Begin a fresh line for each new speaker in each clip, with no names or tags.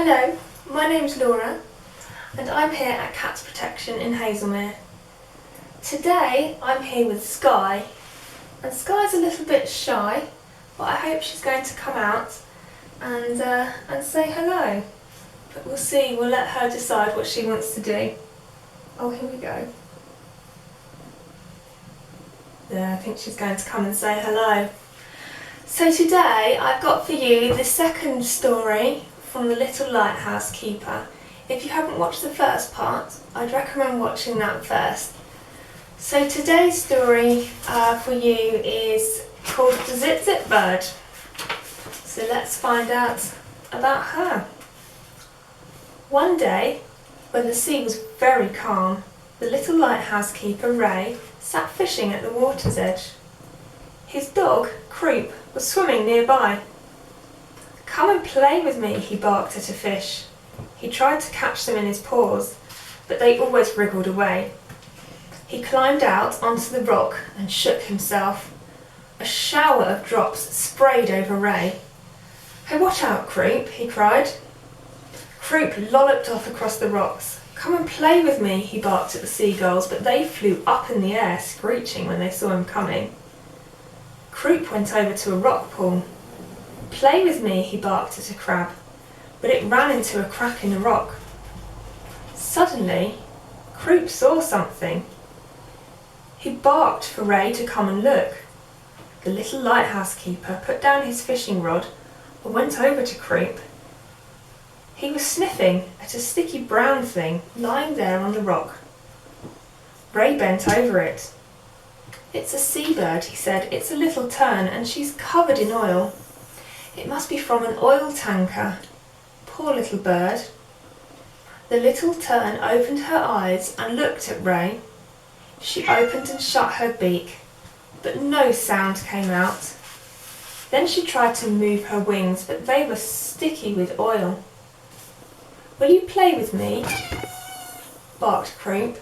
Hello, my name's Laura and I'm here at Cats Protection in Hazelmere. Today I'm here with Sky, and Sky's a little bit shy, but I hope she's going to come out and say hello. But we'll see, we'll let her decide what she wants to do. Oh, here we go. Yeah, I think she's going to come and say hello. So today I've got for you the second story from the Little Lighthouse Keeper. If you haven't watched the first part, I'd recommend watching that first. So today's story for you is called Visit Bert. So let's find out about her. One day, when the sea was very calm, the Little Lighthouse Keeper, Ray, sat fishing at the water's edge. His dog, Croup, was swimming nearby. "Come and play with me," he barked at a fish. He tried to catch them in his paws, but they always wriggled away. He climbed out onto the rock and shook himself. A shower of drops sprayed over Ray. "Hey, watch out, Croup," he cried. Croup lolloped off across the rocks. "Come and play with me," he barked at the seagulls, but they flew up in the air, screeching when they saw him coming. Croup went over to a rock pool. "Play with me," he barked at a crab, but it ran into a crack in the rock. Suddenly, Croup saw something. He barked for Ray to come and look. The Little Lighthouse Keeper put down his fishing rod and went over to Croup. He was sniffing at a sticky brown thing lying there on the rock. Ray bent over it. "It's a seabird," he said. "It's a little tern and she's covered in oil. It must be from an oil tanker. Poor little bird." The little tern opened her eyes and looked at Ray. She opened and shut her beak, but no sound came out. Then she tried to move her wings, but they were sticky with oil. "Will you play with me?" barked Croup.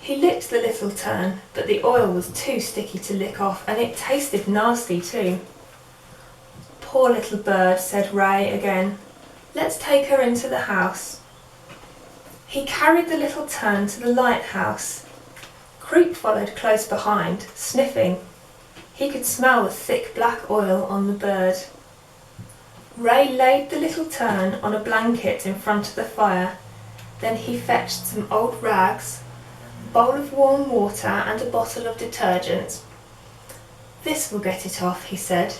He licked the little tern, but the oil was too sticky to lick off, and it tasted nasty too. "Poor little bird," said Ray again. "Let's take her into the house." He carried the little tern to the lighthouse. Croup followed close behind, sniffing. He could smell the thick black oil on the bird. Ray laid the little tern on a blanket in front of the fire. Then he fetched some old rags, a bowl of warm water and a bottle of detergent. "This will get it off," he said.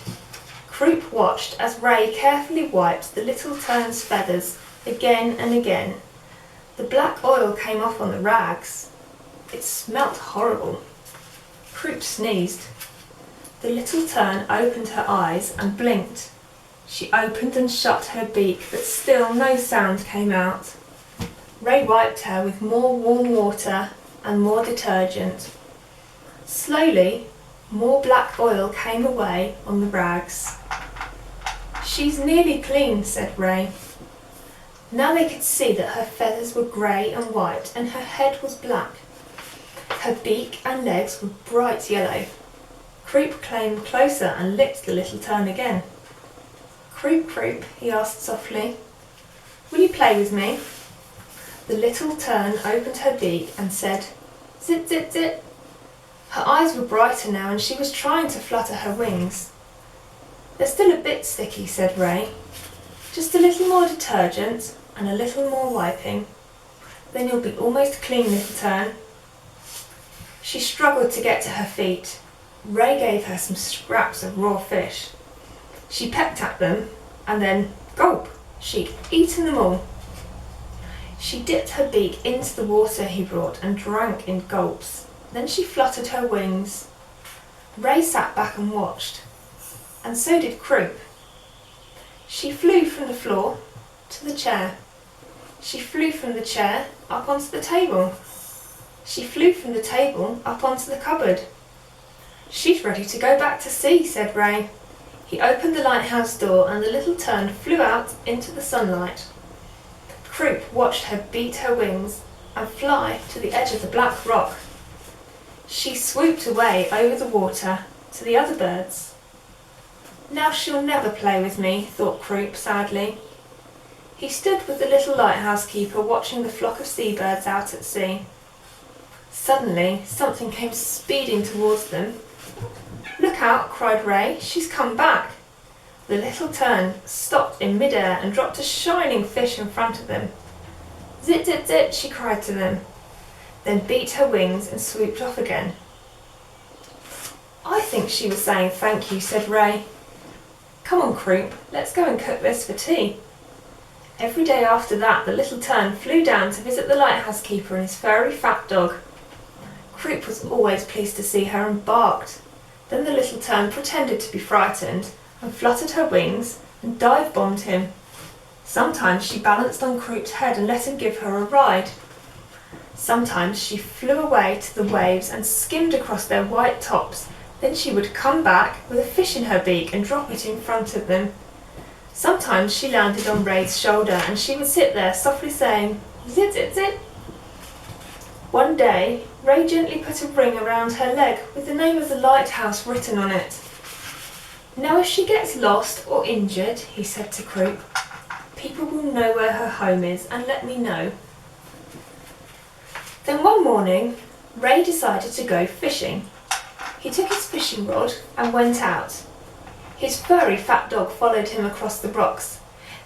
Croup watched as Ray carefully wiped the little tern's feathers again and again. The black oil came off on the rags. It smelt horrible. Croup sneezed. The little tern opened her eyes and blinked. She opened and shut her beak, but still no sound came out. Ray wiped her with more warm water and more detergent. Slowly, more black oil came away on the rags. "She's nearly clean," said Ray. Now they could see that her feathers were grey and white and her head was black. Her beak and legs were bright yellow. Croup came closer and licked the little tern again. "Croup, Croup," he asked softly, "will you play with me?" The little tern opened her beak and said, "Zit, zit, zit." Her eyes were brighter now and she was trying to flutter her wings. "They're still a bit sticky," said Ray. "Just a little more detergent and a little more wiping. Then you'll be almost clean, little tern." She struggled to get to her feet. Ray gave her some scraps of raw fish. She pecked at them and then, gulp, she'd eaten them all. She dipped her beak into the water he brought and drank in gulps. Then she fluttered her wings. Ray sat back and watched, and so did Croup. She flew from the floor to the chair. She flew from the chair up onto the table. She flew from the table up onto the cupboard. "She's ready to go back to sea," said Ray. He opened the lighthouse door and the little tern flew out into the sunlight. Croup watched her beat her wings and fly to the edge of the black rock. She swooped away over the water to the other birds. "Now she'll never play with me," thought Croup sadly. He stood with the little lighthouse keeper watching the flock of seabirds out at sea. Suddenly, something came speeding towards them. "Look out," cried Ray, "she's come back." The Little Tern stopped in mid-air and dropped a shining fish in front of them. "Zit, zit, zit," she cried to them, then beat her wings and swooped off again. "I think she was saying thank you," said Ray. "Come on, Croup, let's go and cook this for tea." Every day after that, the Little Tern flew down to visit the lighthouse keeper and his furry fat dog. Croup was always pleased to see her and barked. Then the Little Tern pretended to be frightened and fluttered her wings and dive-bombed him. Sometimes she balanced on Croup's head and let him give her a ride. Sometimes she flew away to the waves and skimmed across their white tops. Then she would come back with a fish in her beak and drop it in front of them. Sometimes she landed on Ray's shoulder and she would sit there softly saying, "Zit, zit, zit." One day, Ray gently put a ring around her leg with the name of the lighthouse written on it. "Now if she gets lost or injured," he said to Croup, "people will know where her home is and let me know." Then one morning, Ray decided to go fishing. He took his fishing rod and went out. His furry fat dog followed him across the rocks.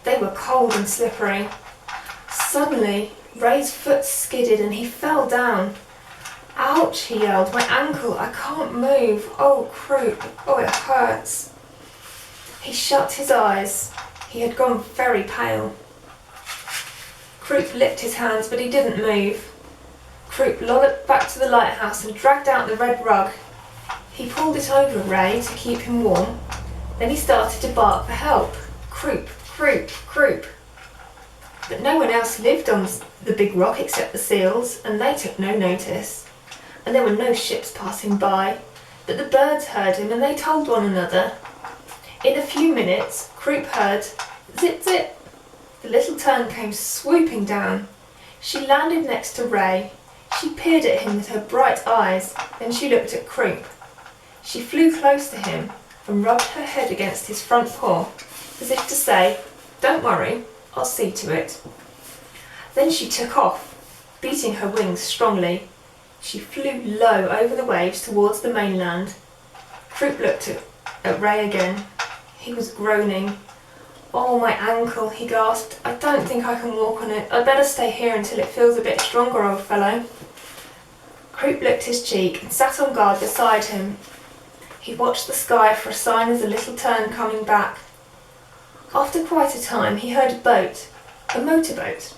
They were cold and slippery. Suddenly, Ray's foot skidded and he fell down. "Ouch," he yelled, "my ankle, I can't move. Oh, Croup, oh, it hurts." He shut his eyes. He had gone very pale. Croup licked his hands, but he didn't move. Croup lolloped back to the lighthouse and dragged out the red rug. He pulled it over Ray to keep him warm. Then he started to bark for help. "Croup, Croup, Croup." But no one else lived on the big rock except the seals, and they took no notice. And there were no ships passing by. But the birds heard him and they told one another. In a few minutes, Croup heard zit, zit. The Little Tern came swooping down. She landed next to Ray. She peered at him with her bright eyes, then she looked at Croup. She flew close to him and rubbed her head against his front paw, as if to say, "Don't worry, I'll see to it." Then she took off, beating her wings strongly. She flew low over the waves towards the mainland. Croup looked at Ray again. He was groaning. "Oh, my ankle," he gasped. "I don't think I can walk on it. I'd better stay here until it feels a bit stronger, old fellow." Croup licked his cheek and sat on guard beside him. He watched the sky for a sign of the Little Tern coming back. After quite a time, he heard a boat, a motorboat.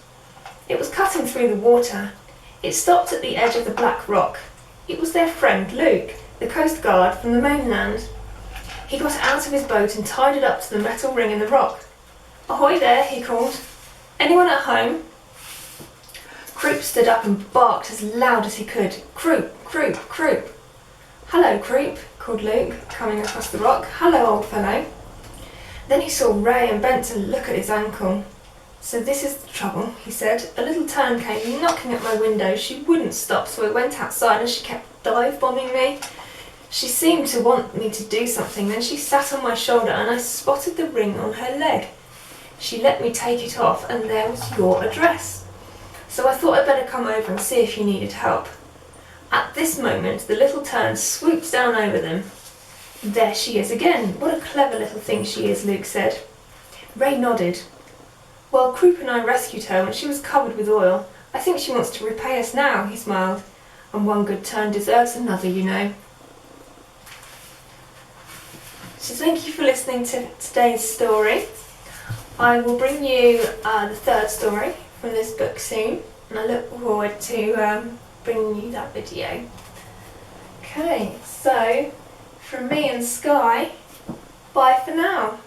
It was cutting through the water. It stopped at the edge of the black rock. It was their friend Luke, the coast guard from the mainland. He got out of his boat and tied it up to the metal ring in the rock. "Ahoy there," he called. "Anyone at home?" Croup stood up and barked as loud as he could. "Croup, Croup, Croup." "Hello, Croup," called Luke, coming across the rock. "Hello, old fellow." Then he saw Ray and bent to look at his ankle. "So this is the trouble," he said. "A Little Tern came knocking at my window. She wouldn't stop, so I went outside and she kept dive-bombing me. She seemed to want me to do something, then she sat on my shoulder and I spotted the ring on her leg. She let me take it off and there was your address. So I thought I'd better come over and see if you needed help." At this moment, the Little Tern swooped down over them. "There she is again. What a clever little thing she is," Luke said. Ray nodded. "Well, Croup and I rescued her when she was covered with oil. I think she wants to repay us now," he smiled. "And one good turn deserves another, you know." So thank you for listening to today's story. I will bring you the third story from this book soon, and I look forward to bringing you that video. Okay, so from me and Sky, bye for now.